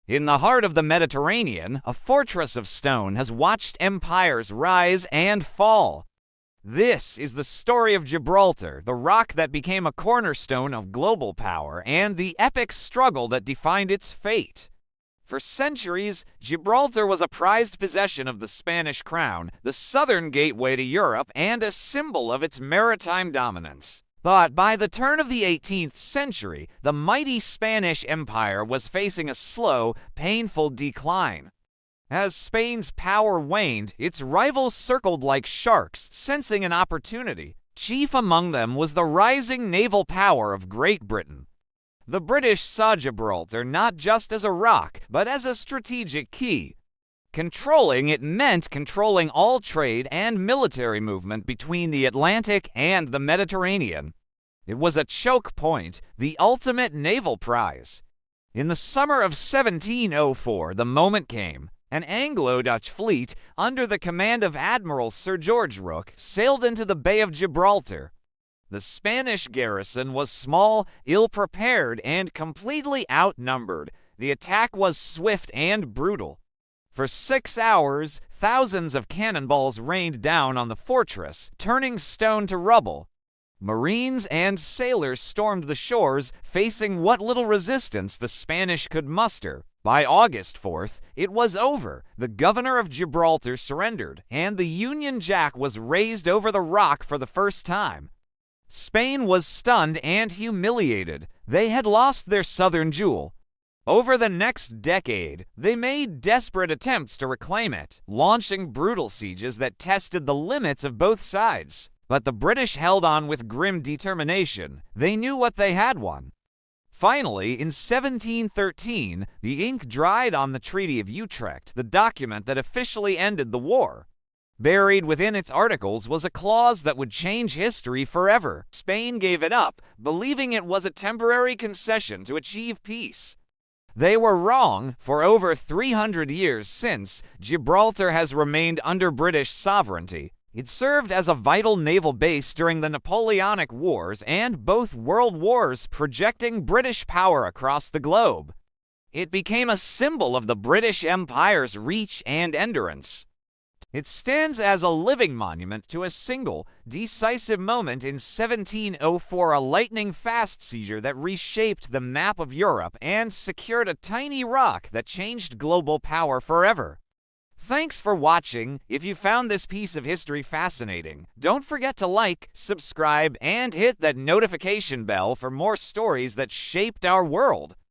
In the heart of the Mediterranean, a fortress of stone has watched empires rise and fall. This is the story of Gibraltar, the rock that became a cornerstone of global power and the epic struggle that defined its fate. For centuries, Gibraltar was a prized possession of the Spanish crown, the southern gateway to Europe, and a symbol of its maritime dominance. But by the turn of the 18th century, the mighty Spanish Empire was facing a slow, painful decline. As Spain's power waned, its rivals circled like sharks, sensing an opportunity. Chief among them was the rising naval power of Great Britain. The British saw Gibraltar not just as a rock, but as a strategic key. Controlling it meant controlling all trade and military movement between the Atlantic and the Mediterranean. It was a choke point, the ultimate naval prize. In the summer of 1704, the moment came. An Anglo-Dutch fleet, under the command of Admiral Sir George Rooke, sailed into the Bay of Gibraltar. The Spanish garrison was small, ill-prepared, and completely outnumbered. The attack was swift and brutal. For 6 hours, thousands of cannonballs rained down on the fortress, turning stone to rubble. Marines and sailors stormed the shores, facing what little resistance the Spanish could muster. By August 4th, it was over. The governor of Gibraltar surrendered, and the Union Jack was raised over the rock for the first time. Spain was stunned and humiliated. They had lost their southern jewel. Over the next decade, they made desperate attempts to reclaim it, launching brutal sieges that tested the limits of both sides. But the British held on with grim determination. They knew what they had won. Finally, in 1713, the ink dried on the Treaty of Utrecht, the document that officially ended the war. Buried within its articles was a clause that would change history forever. Spain gave it up, believing it was a temporary concession to achieve peace. They were wrong. For over 300 years since, Gibraltar has remained under British sovereignty. It served as a vital naval base during the Napoleonic Wars and both World Wars, projecting British power across the globe. It became a symbol of the British Empire's reach and endurance. It stands as a living monument to a single, decisive moment in 1704, a lightning-fast seizure that reshaped the map of Europe and secured a tiny rock that changed global power forever. Thanks for watching. If you found this piece of history fascinating, don't forget to like, subscribe, and hit that notification bell for more stories that shaped our world.